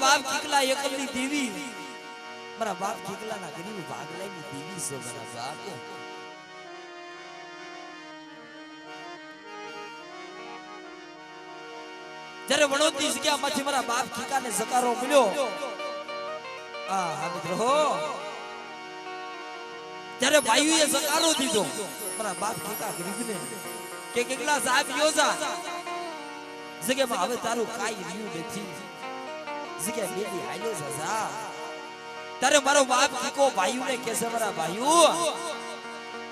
બાપ કીકલા એકમની દેવી મારા બાપ કીકલાના ગરીબ ભાગલાની દેવી છો મારા બાપ જ્યારે વણોદની જગ્યામાંથી મારા બાપ કીકાને સકારો મળ્યો આ મિત્રો ત્યારે ભાઈઓએ સકારો દીધો મારા બાપ કીકા ગરીબને કે કેટલા સાહેબ યોજા જગ્યામાં હવે તારું કાઈ રહ્યું નથી જગ્યા બેલી હાલ્યો સસા તારે મારો બાપ કીકો ભાઈઓને કહેશે મારા ભાઈઓ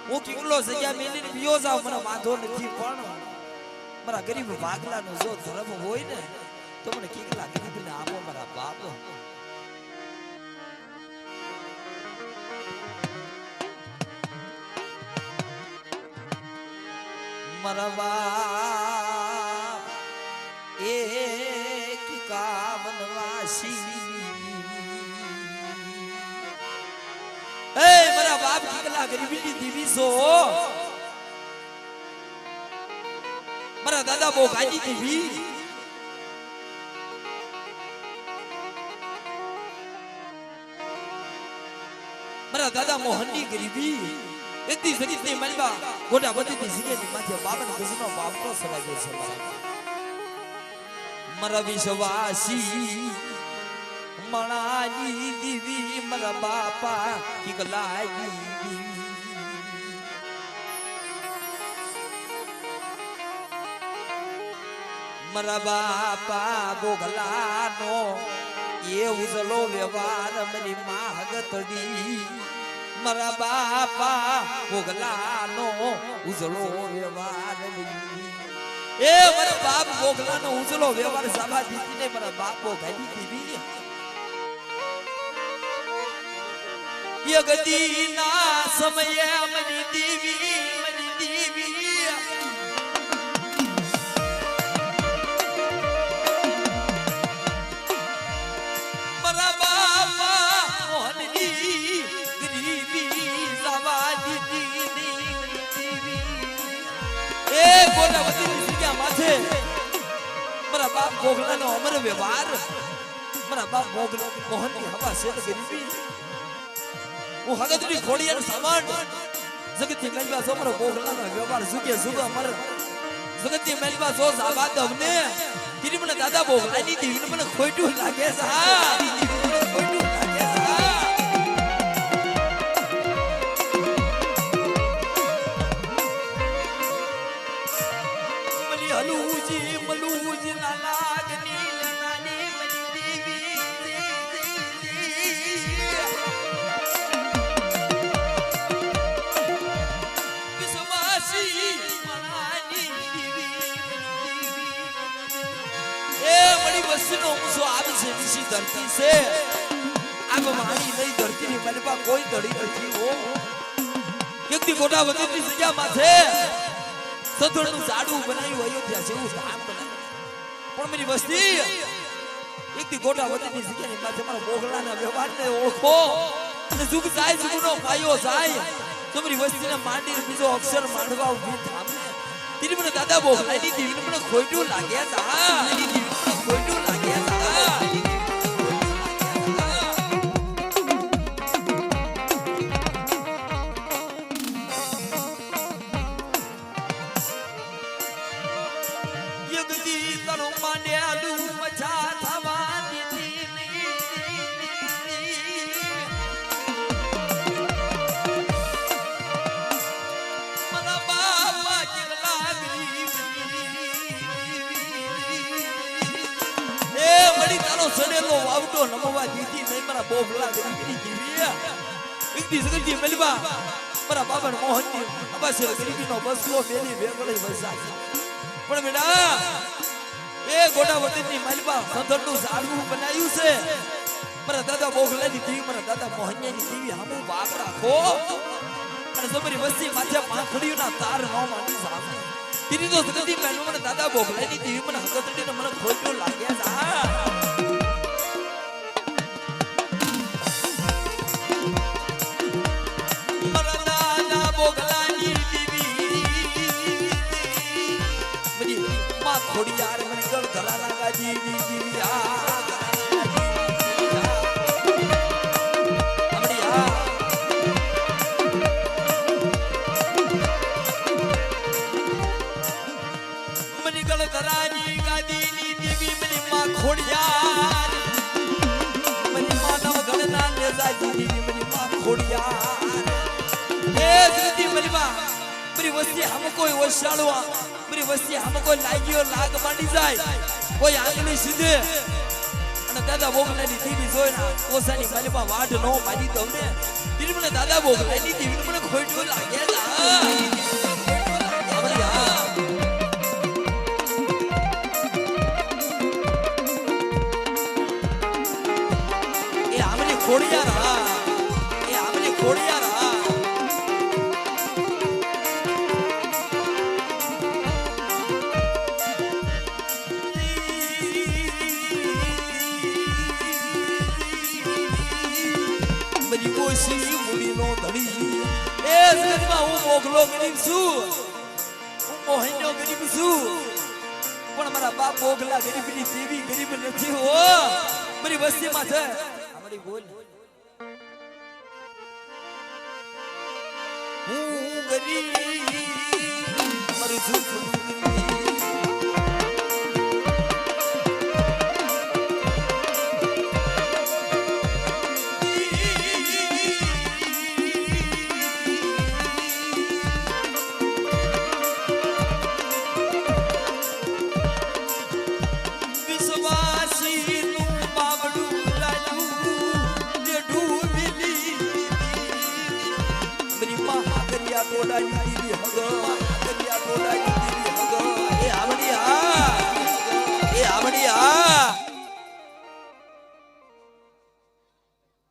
હું કેટલો જગ્યા મેલીને વિયો જાવ મને વાંધો નથી પણ મારા ગરીબ ભાગલાનો જો ધર્મ હોય ને તો મને કેટલા ગરીબને આપો મારા બાપ મારા બાપ એક કાવનવાસી એ મારા બાપ કેટલા ગરીબીની દેવી છો મારા દાદા બહુ ગાજી દેવી મારા દાદા મોહનની ગરીબી એથી સજીતની મલબા ગોડા બધીની સિગેની માથે બાબન કુસનો બાપનો સવાયો છે મારા વિશ્વાસી મણાની દીવી મારા બાપા કીકલાઈ મારા બાપા બોગલાનો એ ઉજળો વ્યવહાર મારી માગતડી મારા બાપા બોગલાનો ઉજળો વ્યવહાર એ મારા બાપ બોગલાનો ઉજળો વ્યવહાર સાબા દીદીને મારા બાપો ગાડી દીધી યગદીના સમયે મારી દેવી મારા બાપા મોહનની ગરીબી સાબા દીદી એ ગોલાવતીની જગ્યા માથે મારા બાપ બોગલાનો અમર વ્યવહાર મારા બાપ મોહનની હવા શેર ગરીબી હું હગતની ખોડિયાનો સામાન જગતની મેલવા જો મારો બોગલાનો વ્યવહાર સુકે સુગ અમર જગતની મેલવા જો સાબા દવને તીરી મને દાદા બોગલાની દીવીને મને ખોટું લાગે છે હા ખોટું લાગે છે મલુજી ના લાગની નાની મની દેવી વિશ્વાસી મણાની દેવી એ બડી વસ્તીનો ઊંચો આવી છે વિશી ધરતી છે આગ માણી નહીં ધરતીની મલબા કોઈ દડી નથી હો એકદી ગોટા વધીની જગ્યામાં છે સધોળનું ઝાડું બનાવ્યું અયોધ્યા જેવું ધામ બનાવ્યું પણ મારી વસ્તી એકથી ગોટા વધીની જગ્યાની માથે મારા બોગલાના વ્યવહારને ઓળખો અને સુખ જાય સુખનો પાયો જાય તો મારી વસ્તીને માંડીને બીજો અક્ષર માંડવા ઉભી થામને તીરી મને દાદા બોગલાની દીવીને મને ખોટું લાગ્યા તા ખોટું લાગ્યા તા સડેલો વાવટો નમવા દીધી નહીં મારા બોગલા ગરીબની જીવી એકદી સગતી મેલબા મારા બાબા મોહનની અબાસર ગરીબીનો બસલો બેલી વેગળી વરસાદ પણ બેટા એ ગોડાવતીની મેલબા સંધરનું ઝાડવું બનાવ્યું છે મારા દાદા બોગલાની દીવી મારા દાદા મોહનની દીવી હમું બાપ રાખો અને તમારી વસ્તી માથે પાંખડીઓના તાર ન માંડી સામે તીરી તો સગતી મેલબા મને દાદા બોગલાની દીવી મને હકતડીને મને ખોટું લાગ્યા તા ખોડિયાર મને ગળ ધરા લાગા જીવી જીવી આ ધરાની ગાદીની દેવી મારી માં ખોડિયાર મારી માનવ ગણના ને જાજી મારી માં ખોડિયાર એ જગતી મારી માં મારી વસ્તી હમ કોઈ ઓશાળવા મારી વસ્તી હમ કોઈ લાગ્યો લાગ માંડી જાય કોઈ આંગળી સીધે અને દાદા બોગલાની દીવી જોઈના ઓસાની મારી માં વાઢ નો મારી દઉં ને દીદી મને દાદા બોગલાની દીવી મને ખોટું લાગે ખોડિયાર એ આમલી ખોડિયાર બધી કોશી મુડીનો ધડી એ જગતમાં હું મોગલો ગરીબ છું હું મોહિનો ગરીબ છું પણ મારા બાપ મોગલા ગરીબની દેવી ગરીબ નથી હો મારી વસ્તીમાં છે અમારી બોલ હું ગરીબ મારું સુખ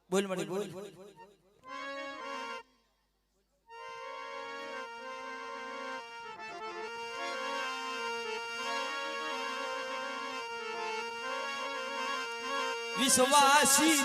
બોલ મણી બોલ વિશ્વાસી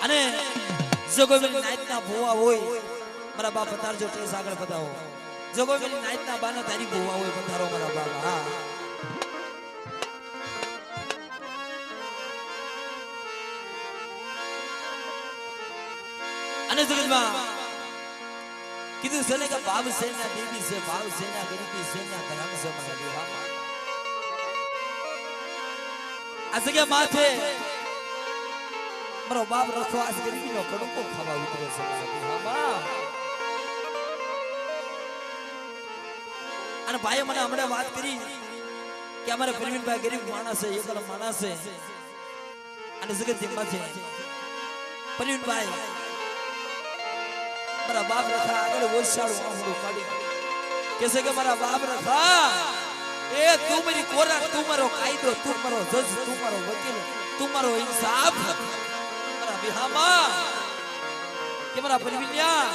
અને જો કોઈ મેરી નાઈટના ભોવા હોય મારા બાપ પધારજો ટેસ આગળ બતાવો જો કોઈ મેરી નાઈટના બાના તારી ભોવા હોય પધારો મારા બાપ હા અને જગતમાં કીધું છે ને કે ભાવ સેના દેવી છે ભાવ સેના ગરીબી સેના ધર્મ છે મારા દેવામાં આ જગ્યા માથે મારો બાપ રખો આ ગરીબીનો કડકો ખાવા ઉતરે છે અને ભાઈ મને હમણાં વાત કરી કે અમારા પ્રવીણભાઈ ગરીબ માણસ છે એકલો માણસ છે અને જગત જેમાં છે પ્રવીણભાઈ મારા બાપ રખા આગળ ઓછાળું આંગળું કાઢી કે છે કે મારા બાપ રખા એ તું મારી કોરા તું મારો કાયદો તું મારો જજ તું મારો વકીલ તું મારો ઇન્સાફ મારા બિહામાં કે મારા પરવિન્યા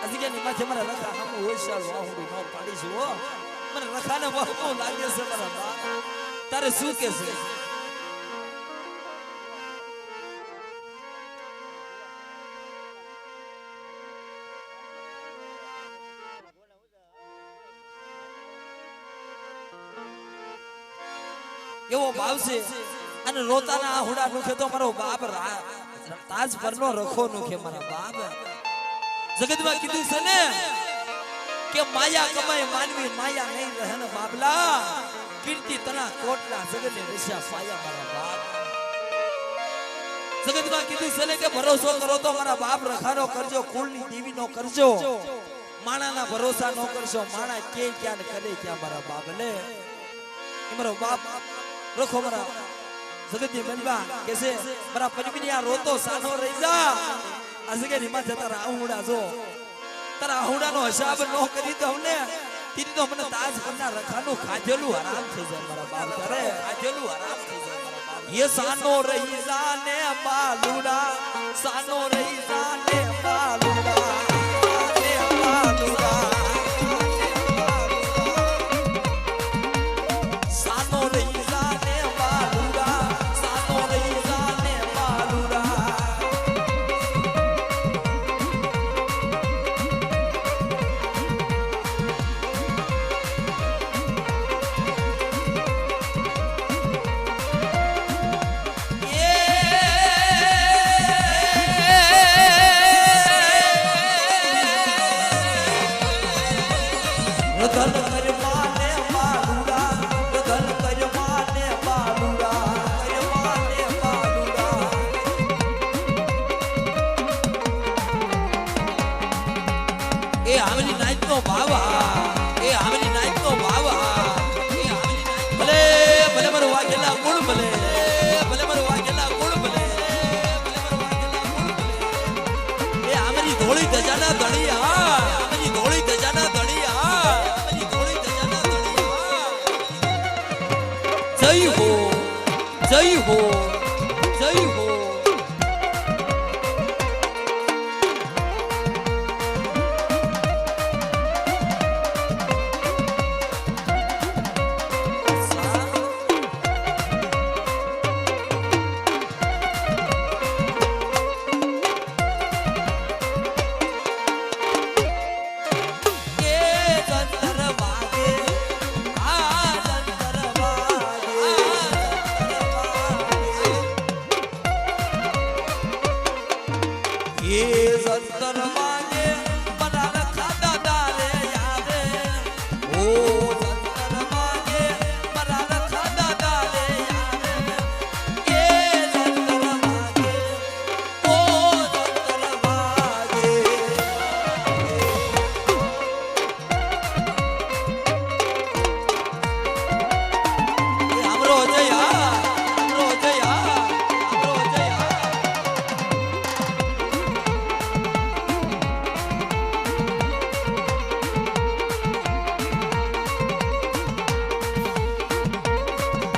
અજિયાની માથે મારા રખા હમ ઓછાળું આંગળું નો પાડીશું હો મને રખાને બહુ લાગે છે મારા બાપ તારે શું કે છે એવો ભાવ છે અને રોતાના આહુડા નુખે તો મારો બાપ તાજ પરનો રખો નુખે મારા બાપ જગતમાં કીધું છે ને કે માયા કમાય માનવી માયા નહીં રહે ને બાબલા કીર્તિ તના કોટલા જગતને રસ્યા પાયા મારા બાપ જગતમાં કીધું છે ને કે ભરોસો કરો તો મારા બાપ રખાનો કરજો કુળની દેવીનો કરજો માણાના ભરોસા નો કરશો માણા કે ક્યાં ને કરે ક્યાં મારા બાપ લે મારો બાપ રખો મારા જગતની મનબા કે છે મારા પરમિનિયા રોતો સાનો રહી જા આ જગ્યાની માથે તારા આહુડા જો તારા આહુડાનો હિસાબ નો કરી દઉં ને તીરી તો મને તાજ પરના રખાનું ખાધેલું હરામ થઈ જાય મારા બાપ કરે ખાધેલું હરામ થઈ જાય મારા બાપ ये सानो रही जाने बालूड़ा सानो रही जाने बालूड़ा જય હો જય હો જય હો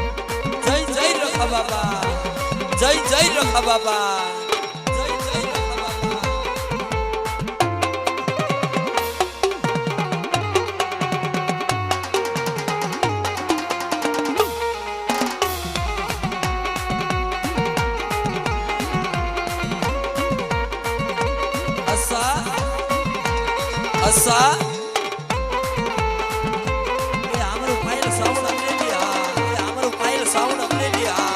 બાબા જય જય રખા બાબા જય જય રખા બાબા અસા અસા એ આમરો ફાઇલ સાઉન્ડ અમને દિયા એ આમરો ફાઇલ સાઉન્ડ અમને દિયા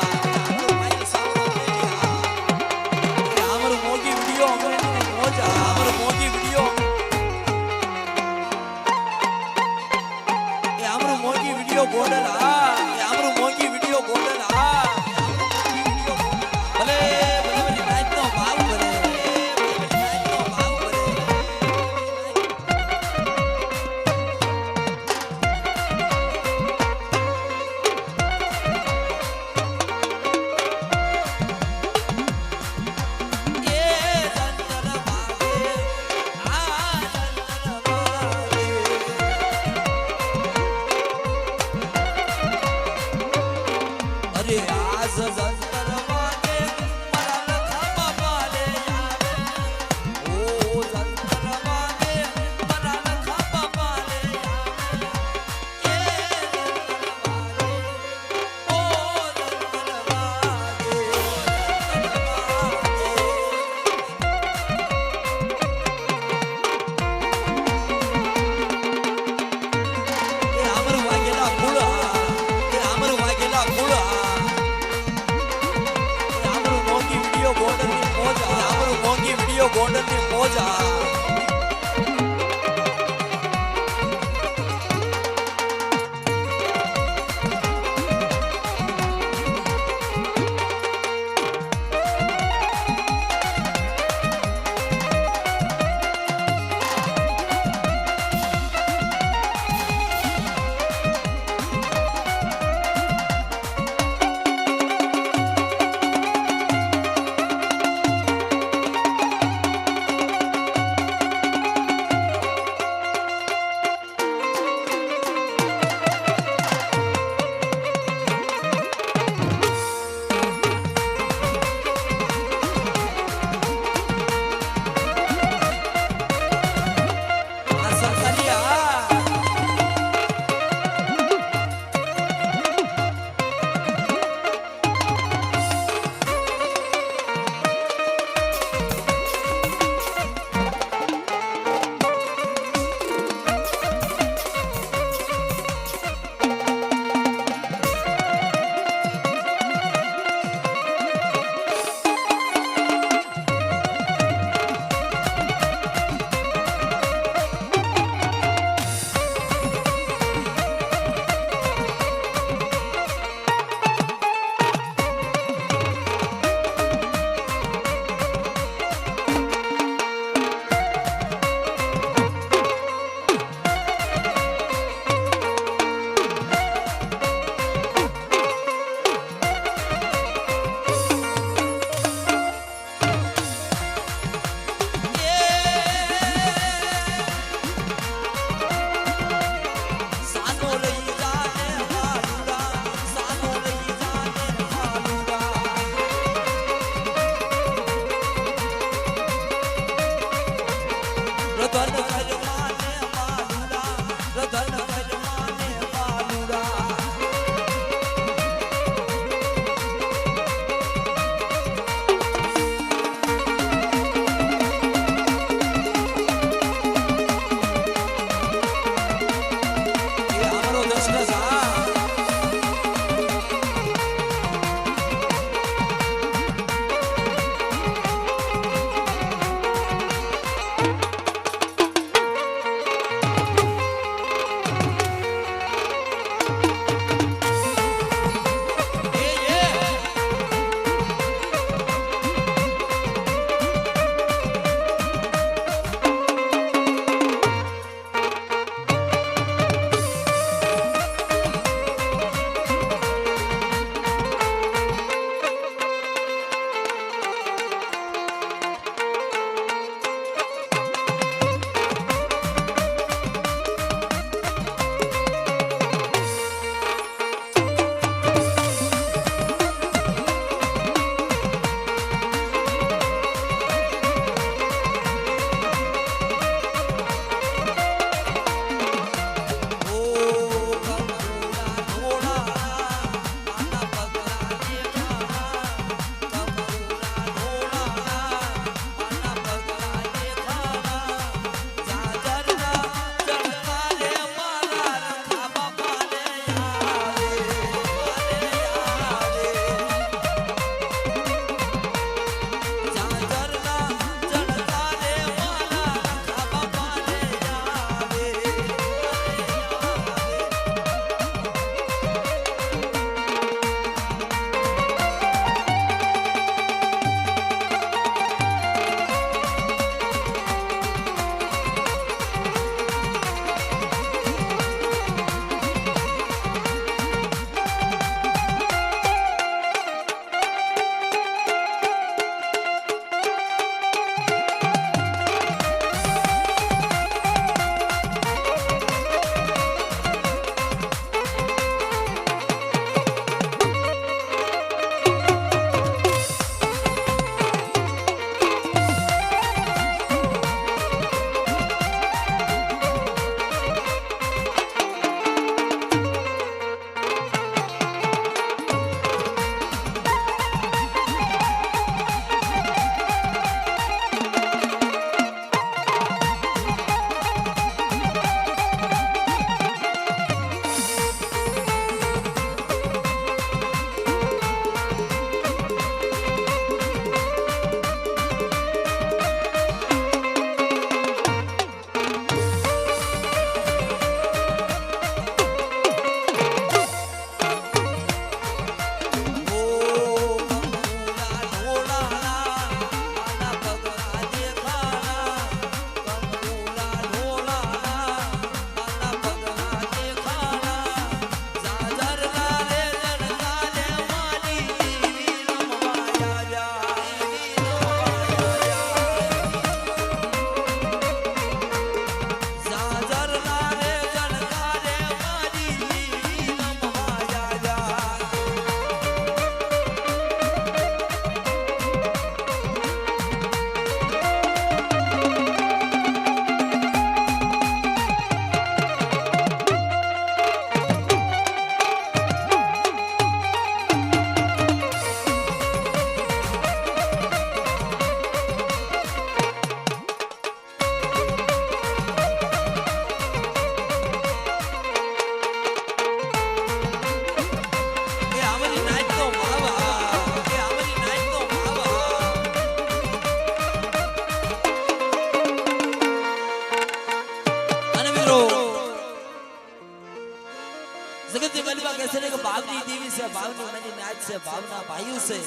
જગતની મલિમા કહે છે કે ભાવની દેવી છે, ભાવની મની નાચ છે, ભાવના ભાઈઓ છે,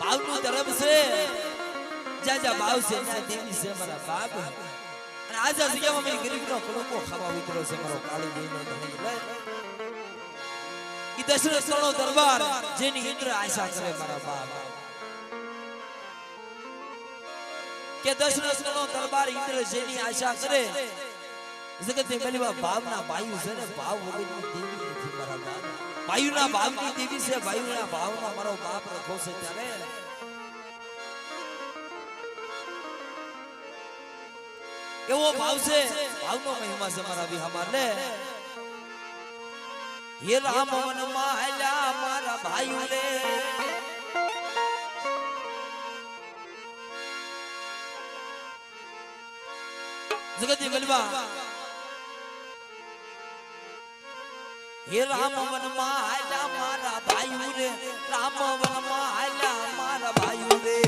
ભાવનું ધર્મ છે, જ્યાં જ્યાં ભાવ છે ત્યાં દેવી છે મારા બાપ. અને આજે જગ્યામાં મેં ગરીબનો કડકો ખાવા ઉતરો છે મારો કાળી દેવીનો ધણી. ઈ દશરથ નો દરબાર જેની ઇન્દ્ર આશા કરે મારા બાપ, કે દશરથ નો દરબાર ઇન્દ્ર જેની આશા કરે. જગતની મલિમા ભાવના ભાઈઓ છે ને, ભાવ વગરની દેવી નથી મારા બાપ. ભાઈઓના ભાવની દેવી છે, ભાઈઓના ભાવના મારો બાપ રખો છે. ત્યારે એવો ભાવ છે, ભાવનો મહિમા છે મારા વિહામાં. લે હે રામ વનમાં હાલ્યા મારા ભાઈઓ રે, જગતની મલિમા હે રામ વનમાં હાલ્યા મારા ભાઈઓ રે, રામ વનમાં હાલ્યા મારા ભાઈઓ રે.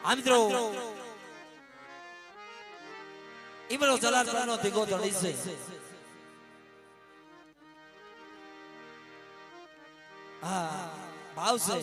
આ મિત્રો ઈમરો જલાલપુરનો ધીગો ધણી છે. હા ભાવ છે.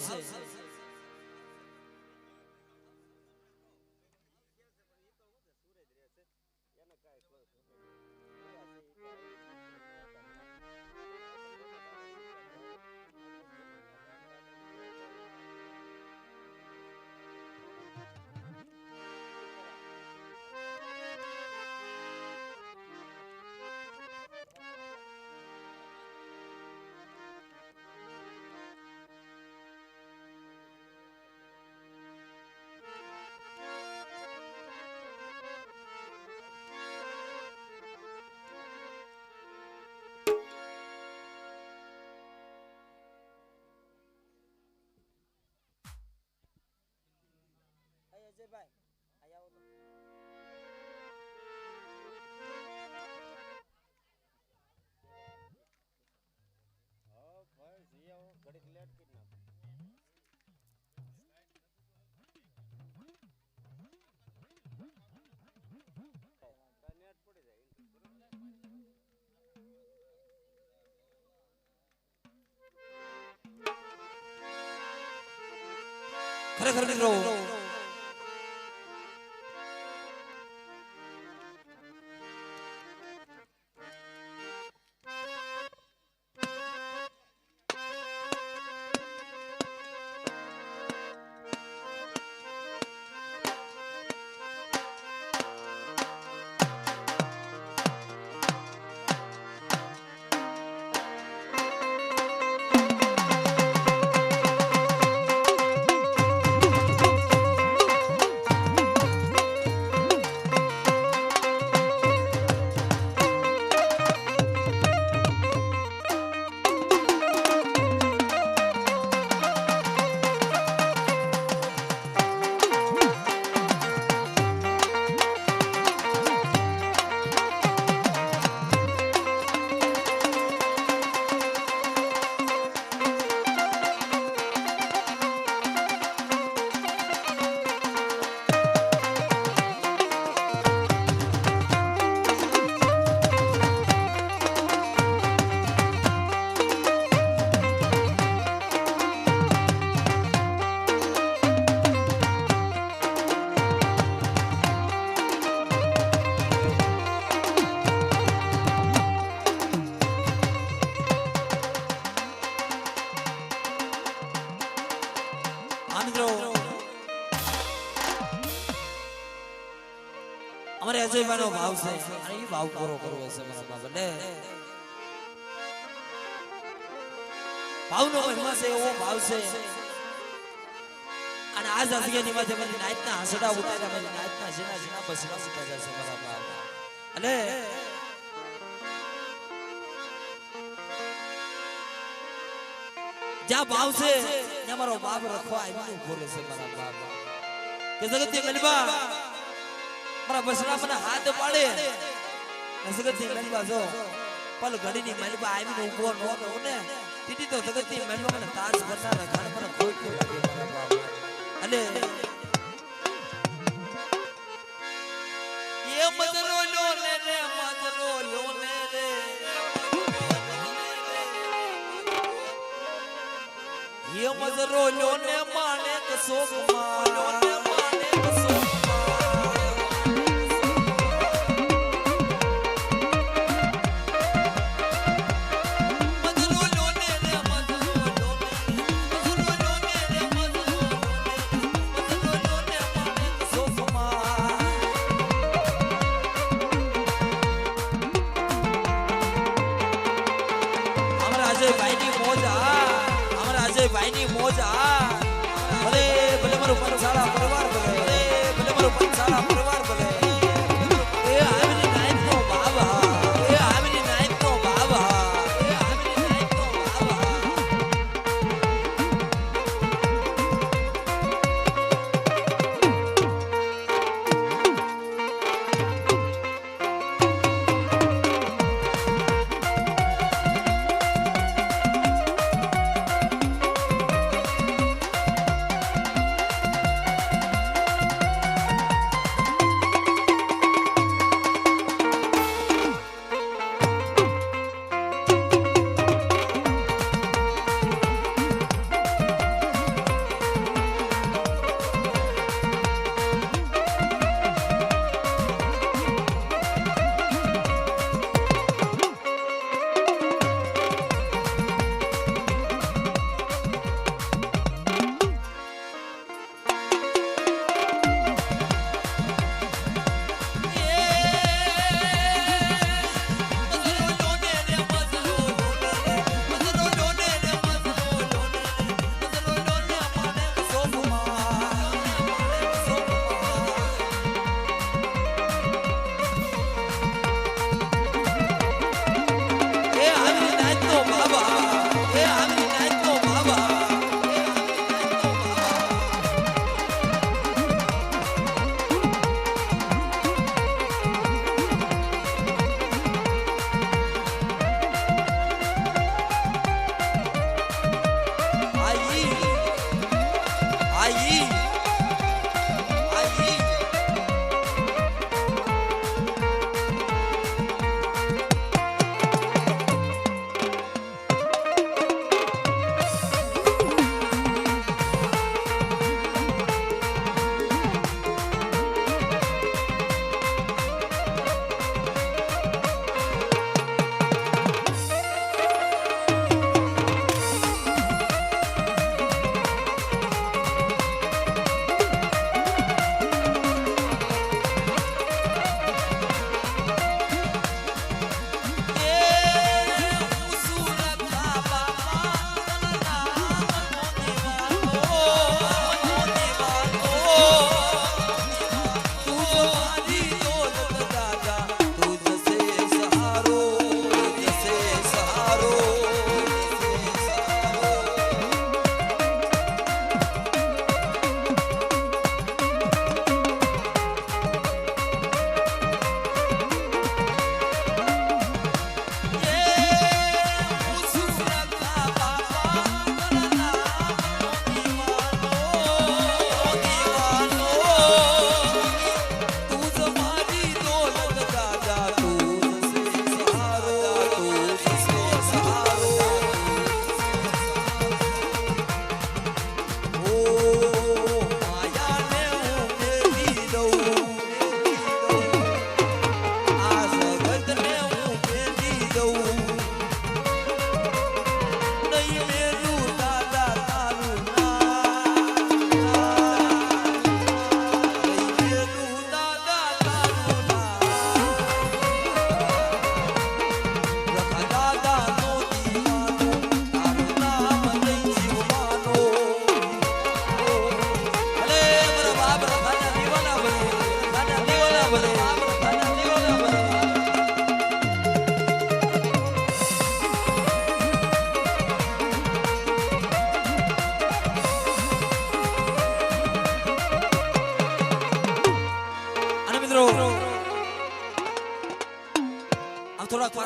ભાઈ આયા આવો હા ભાઈ જી આવો ઘડીક લેટ કરી નાખો. નેટ પડી જાય. ખરેખર મિત્રો અમારે અજયભાઈનો ભાવ છે અને એ ભાવ પૂરો કરવો છે મારા બાબાને ભાવનો મહિમા છે એવો ભાવ છે અને આજ અજયની માથે મારી નાઈટના હસડા ઉતાર્યા મારી નાઈટના જેના જેના બસના ઉતાર્યા છે મારા બાબા અને જ્યાં ભાવ છે ત્યાં મારો બાપ રખવા આવીને બોલે છે મારા બાબા કે જગતની ગલબા મારા બસરા મને હાથ પાડે જગતની ગલબા જો પલ ઘડીની મલબા આવીને ઊભો નો રહો ને તીટી તો જગતની મલબા મને તાજ કરનાર રખાણ મને કોઈ કોઈ લાગે મારા બાબા અને એ મજરો લો ને રે મજરો લો ને રે ये मजरो लो ने माने के सोख लो ने माने के सोख मजरो लो ने रे मजरो लो ने मजरो लो ने रे मजरो लो ने माने के सोख हमरा अजय भाई की मौज भाई ની મોજ ભલે ભલે મારો પંચાળા પરિવાર ભલે ભલે મારો પંચાળા પરિવાર ભલે એ આવીની નાઈટ નો બાબા એ આવીની નાઈટ નો બાબા એ આવીની નાઈટ નો બાબા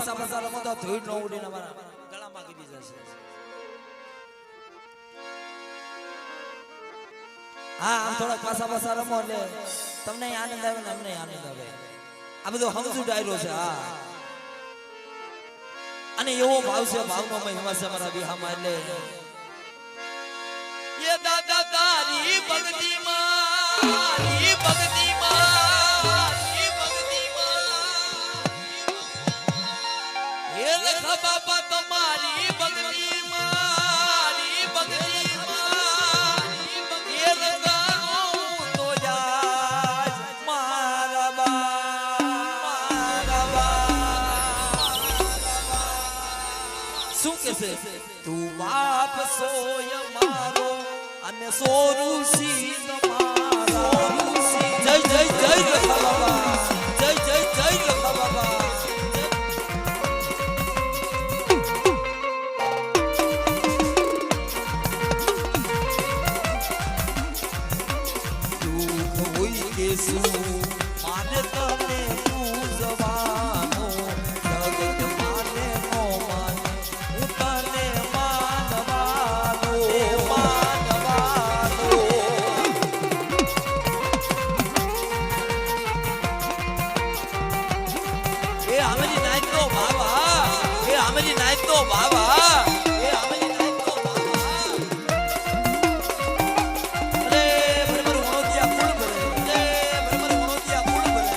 પાસા પાસા રમો તો ધોઈ ન ઉડીને અમારા ગળામાં ગીરી જશે. હા આમ થોડા પાસા પાસા રમો એટલે તમને આનંદ આવે ને અમને આનંદ આવે. આ બધો સમજુ ડાયરો છે. હા અને એવો ભાવ છે, ભાવનો મહિમા છે અમારા વિહામાં. એટલે ये दादा तारी भक्ति मारी भक्ति मारी भक्ति मारी ये लखा बाबा तुम्हारी भक्ति मारी भक्ति मारी ये लगाओ तो जाज मारा बा શું કહેશે તું બાપ સોય મારો અને સોરુષી તમારા જય જય જય લખા બાબા જય જય જય લખા બાબા. દુઃખ હોય કે શું માને તને પૂજવાનો જગત માને નો માને હું તને માનવાનો માનવાનો. એ આમેલી નાઈટ નો બાબા એ આમેલી નાઈટ નો બાબા એ આમેલી નાઈટ નો બાબા. અરે બરાબર વણોતિયા ફૂલ ભરે અરે બરાબર વણોતિયા ફૂલ ભરે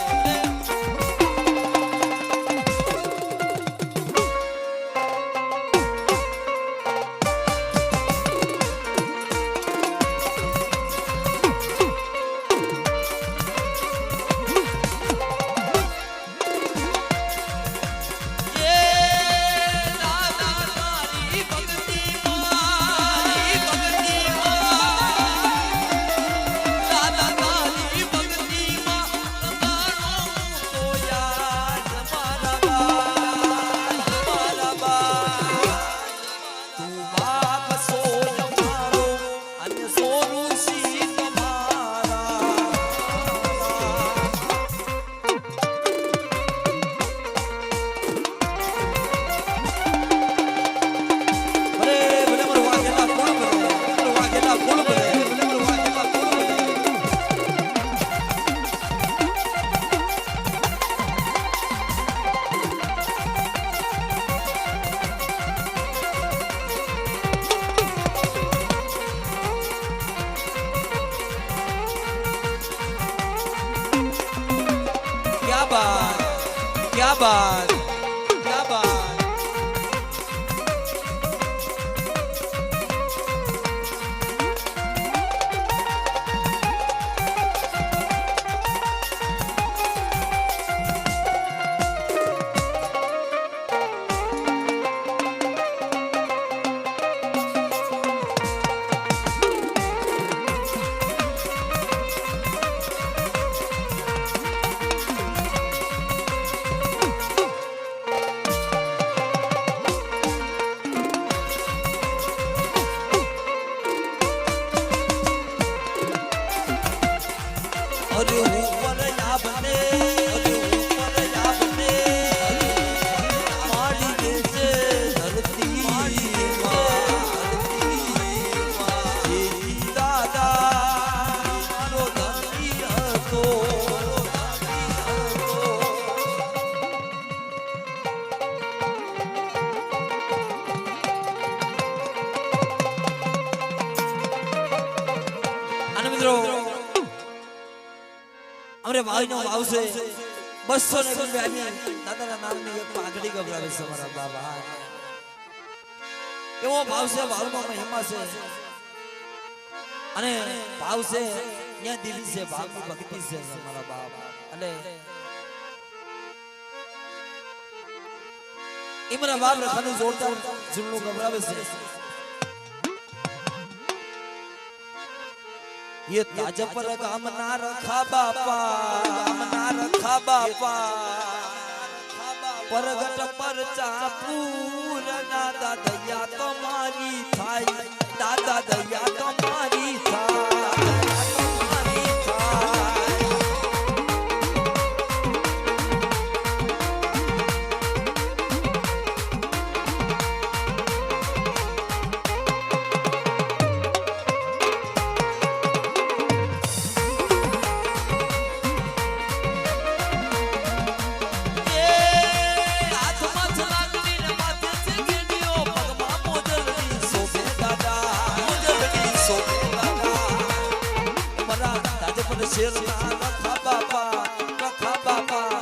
क्या बात क्या बात. अरे ऊपर याबने अरे ऊपर याबने माड़ी देसे धरती धरती दादा मारो धरती હતો અને મિત્રો અરે ભાઈ નો ભાવ છે 200 ને રૂપિયા દાદાના નામની એક પાઘડી ગભરાવે છે મારા બાબા. એવો ભાવ છે, ભાવનો મહિમા છે અને ભાવ છે ત્યાં દિલી છે, ભાવની ભક્તિ છે મારા બાબા. અને એ મારા બાપ રખાનું જોરદાર ઝુલ્લું ગભરાવે છે. ये ताज पर गाम ना रखा बापा परगट पर चापूर दादा दया तुम्हारी थाई दादा दया तुम्हारी थाई પર શેર ના રખા બાપા રખા બાપા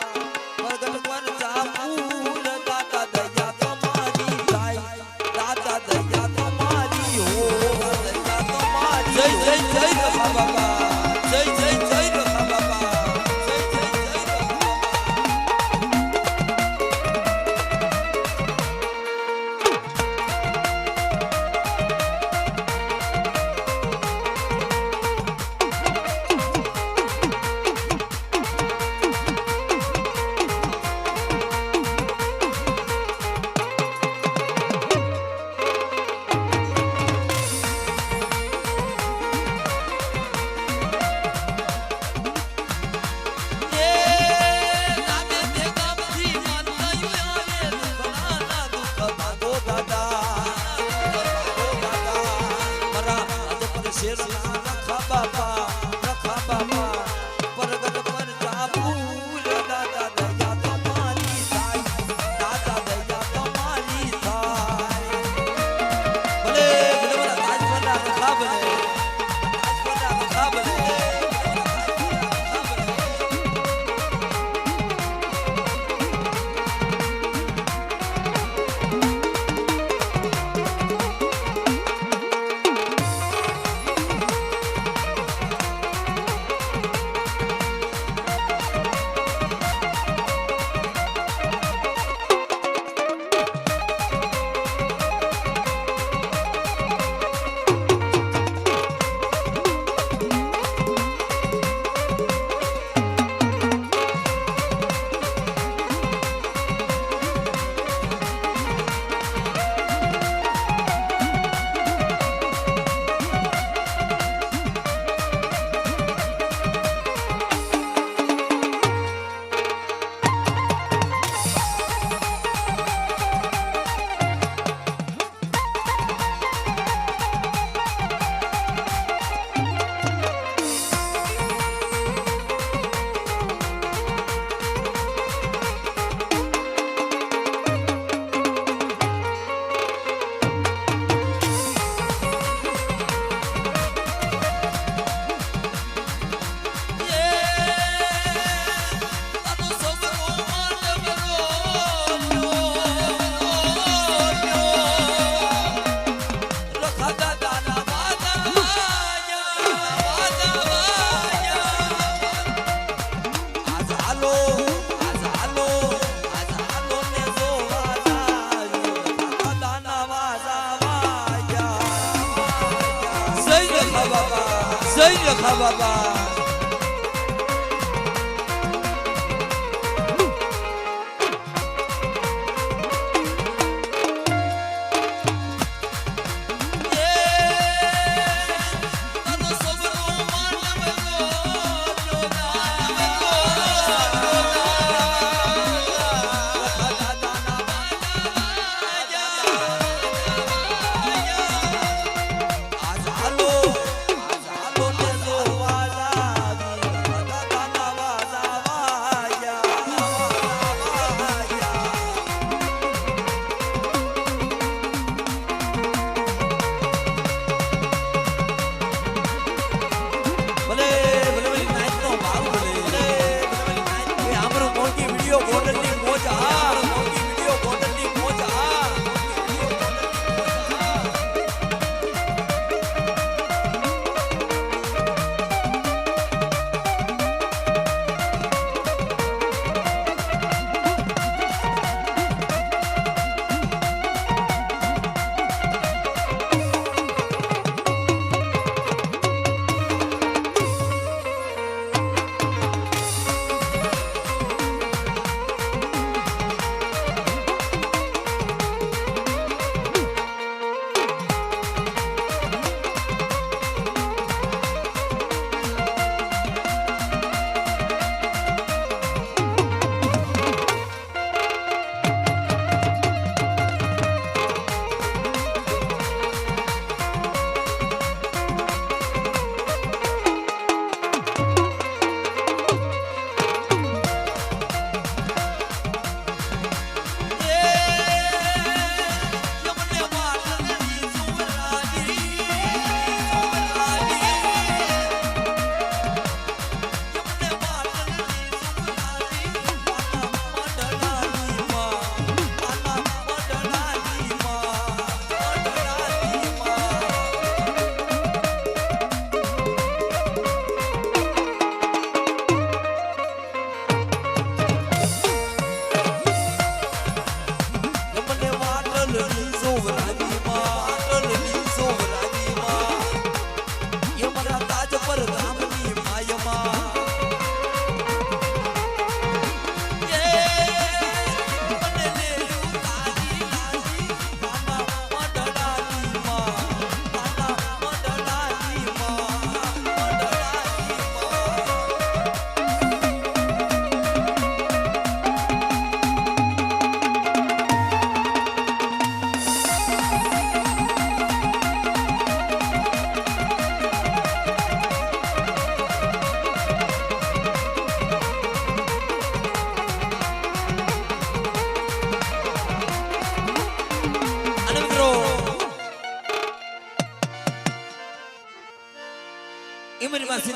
પ્રગટ પર જાપુર દાતા દયા તમારી થાય દાતા દયા તમારી હો દયા તમારી જય જય જય રખા બાપા જય જય જય રખા બાપા જય જય જય રખા જય રખા બાપા આજ હાલો ને જોવા જા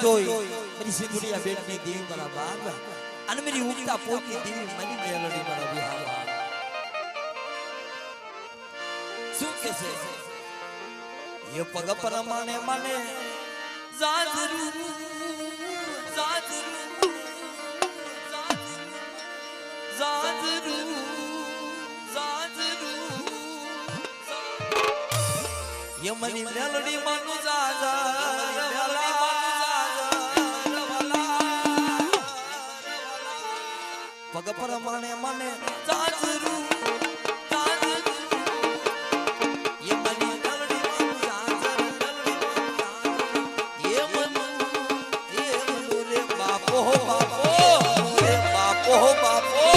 સીધોય मेरी सिंधुड़िया बेटनी देवी मारा बाग અને मेरी ઉગતા પોતની દેવી મારી મેલડી મારા વિહાવા શું કે છે એ પગ પ્રમાણે મને જાજરૂ જાજરૂ જાજરૂ જાજરૂ ये मनी मेलडी मानु जाजा मेलडी मानु जाजा पग प्रमाणे मने जाजरू जाजरू ये मनी मेलडी मानु जाजा ये मनु रे बापो बापो रे बापो बापो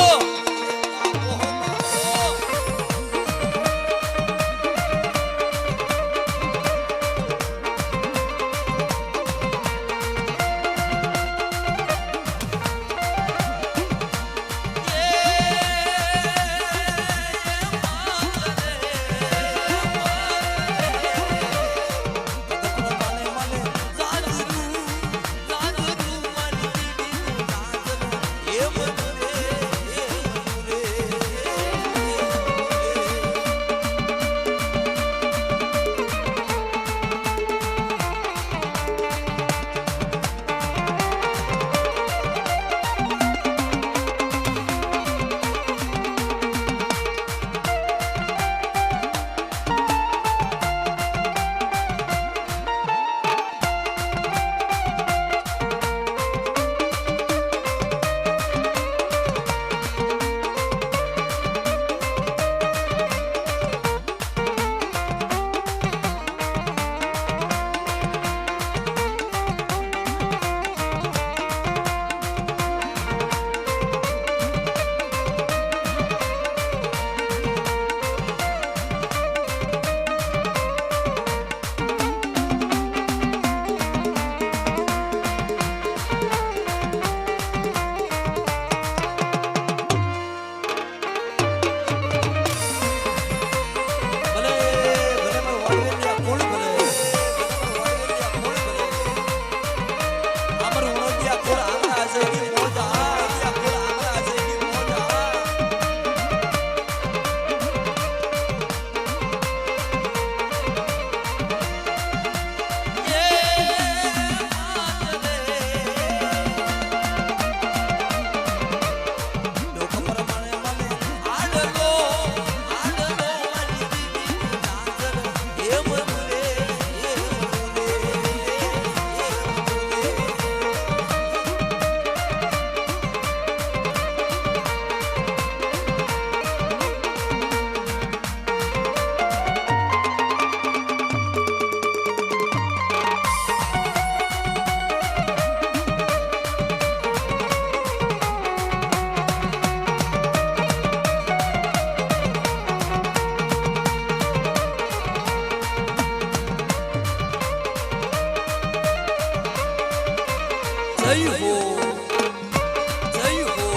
જય હો જય હો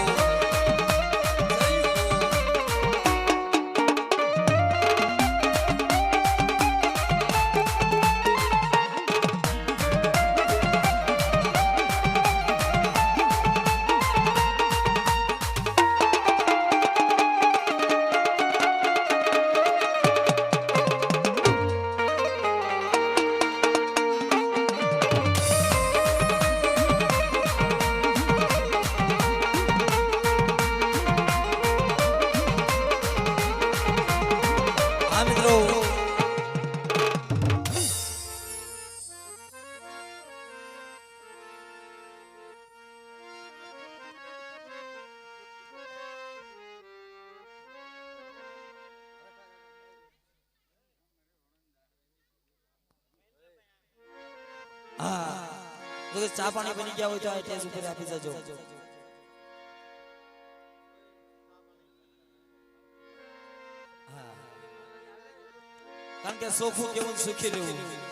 જો ચા પાણી બની ગયા હોય તો આ ટેસ ઉપર આપી જજો કારણ કે સોખું કેવું સુખી રહેવું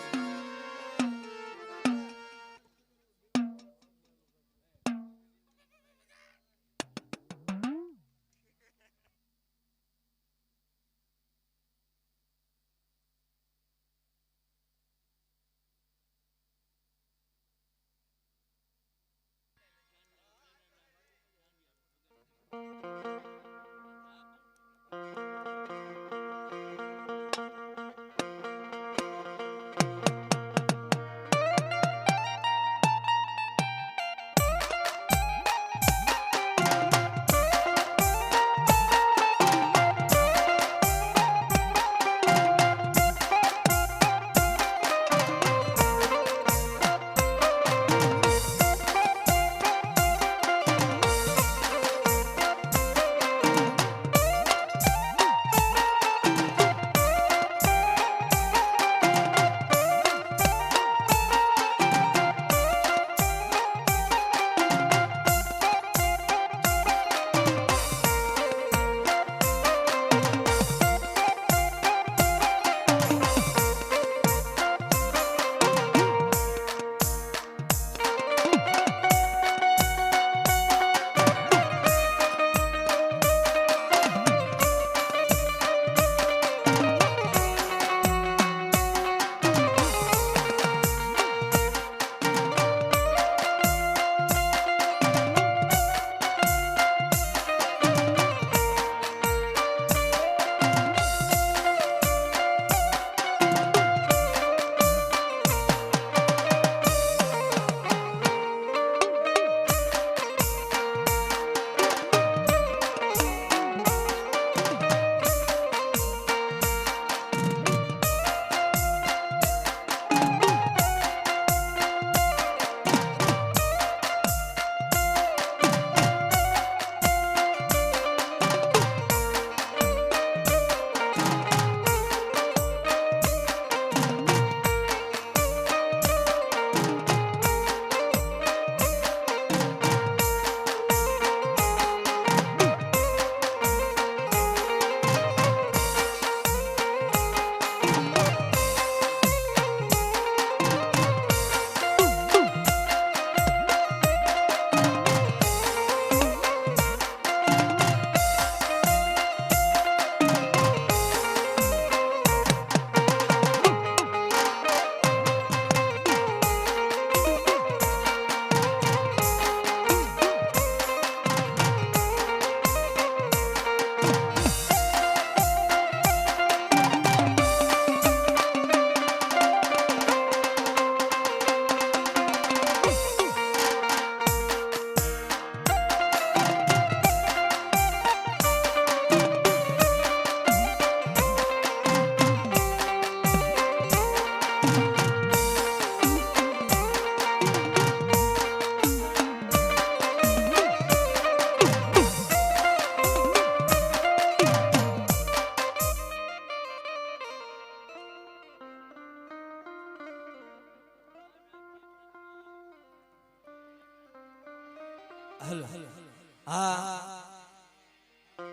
हाँ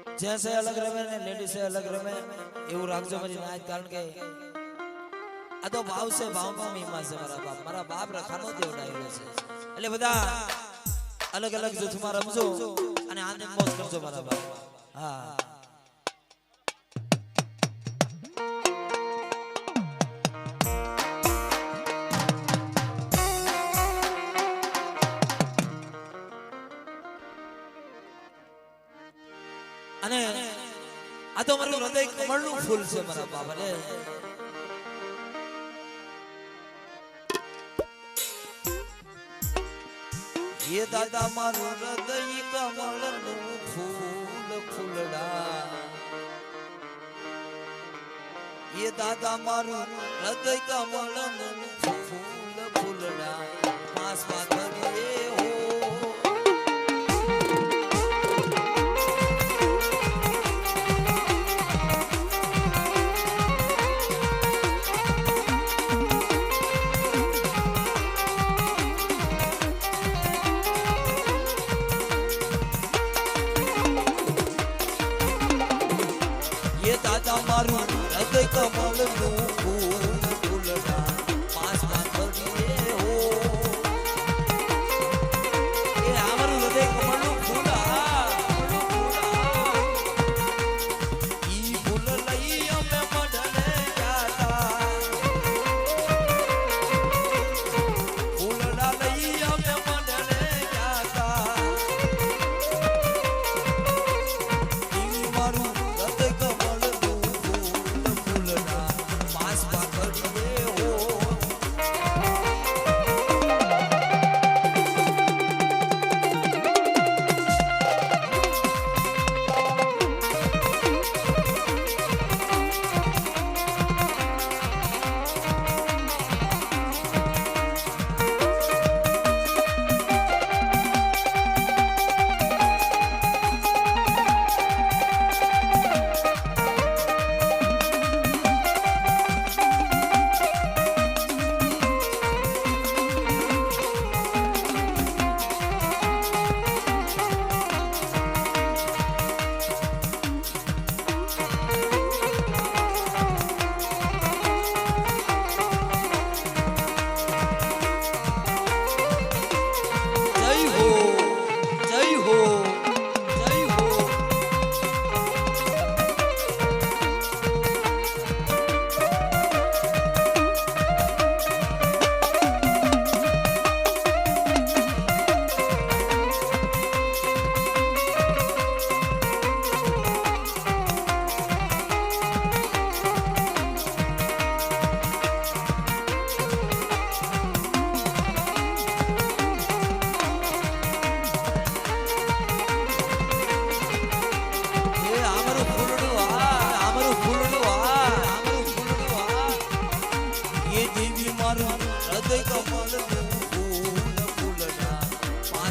जैसे अलग रमे ने लेडीज से अलग रमे એવું રાખજો મારી નાચ કારણ કે આ તો ભાવ છે ભાવમાં મીમા છે મારા બાપ રખાનો દેવડાયેલો છે એટલે બધા અલગ અલગ જૂથમાં રમજો અને આનંદ મોજ કરજો મારા બાપ હા અને આ તો મારું હૃદય કમળનું ફૂલ છે મારા બાપા ને ये दादा मारू हृदय कमळનું ફૂલ ફૂલડા ये दादा मारू हृदय कमळનું ફૂલ ફૂલડા પાસ પાથરીએ હો મારું હૃદય કમળનું ફૂલ ફૂલડા પાસ પાથરીએ હો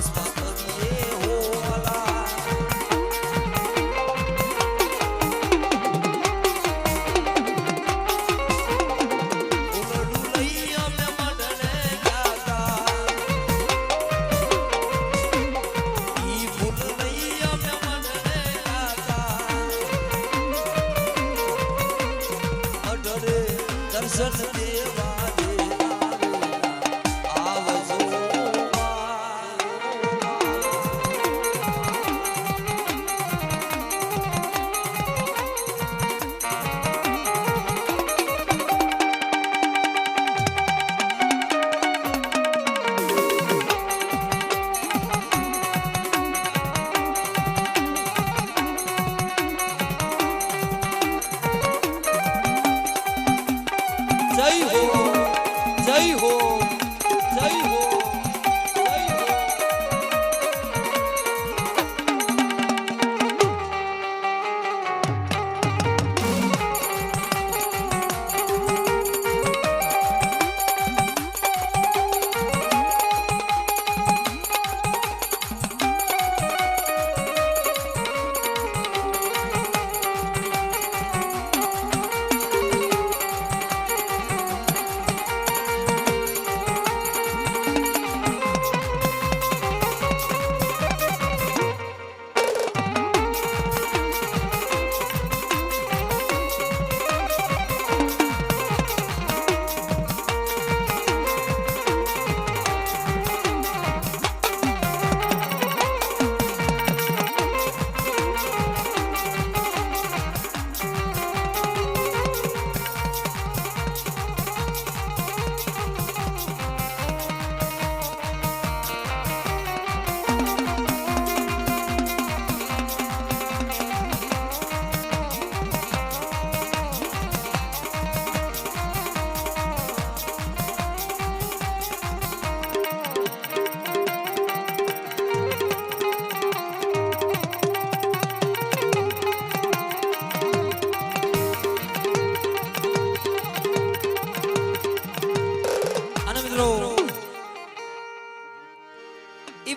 માસ પાતળીએ હોવાલા ઉલડું લઈ અમે મડને ગાતા ઈ ફૂલ લઈ અમે મડને ગાતા અઢળે દર્શન દેવા આવજો જય હો જય હો જય હો જય હો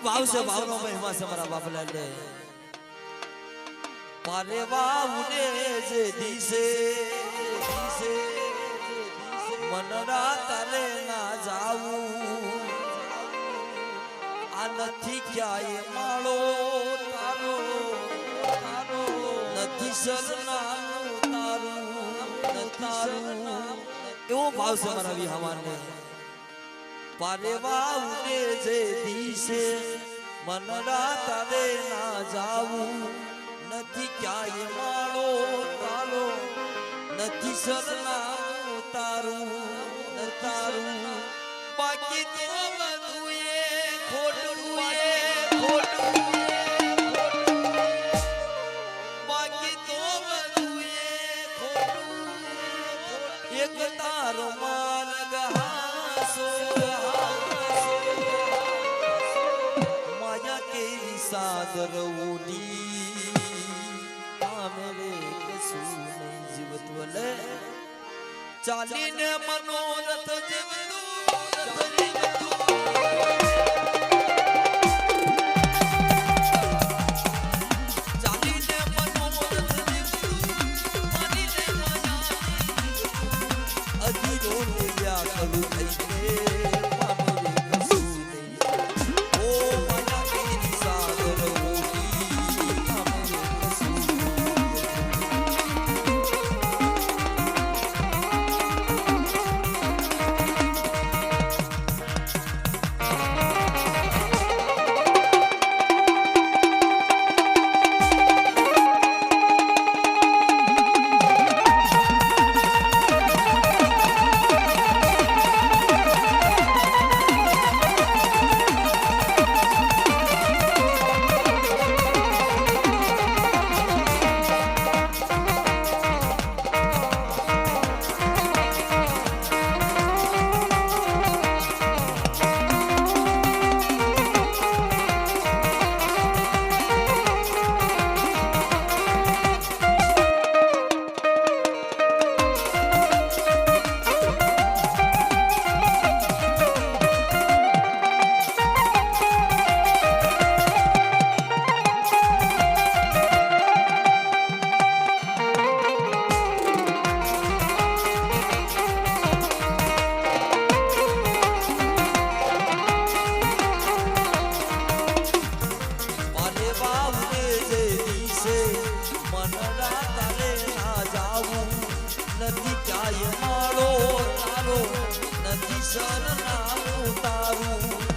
ભાવ છે ભાવનો મહિમા છે મારા બાપલાલ ને પારે વાઉને જે દિશે મનરા તારે ના જાવું આ નથી ક્યાંય માળો તારો તારો નથી સરનાનું તારું તારું એવો ભાવ છે મારા વિહાવાને પારેવા ઉડે જે દિશે મનરા તારે ના જાવું નથી ક્યાંય માળો તારો નથી સરનાનું તારું તારું બાકી તો બધું એ ખોટું બાકી તો બધું એ ખોટું એક તારો માર્ગ હાસો સાદર ઉડી આમે કશું નહીં જીવત્વલે ચાલીને મનોરથ જીવતું ચાલીને મનોરથ જીવતું મારીને માયા અધીરો વ્યા કરું થઈને નથી ક્યાંય માળો તારો નથી સરનામું તારું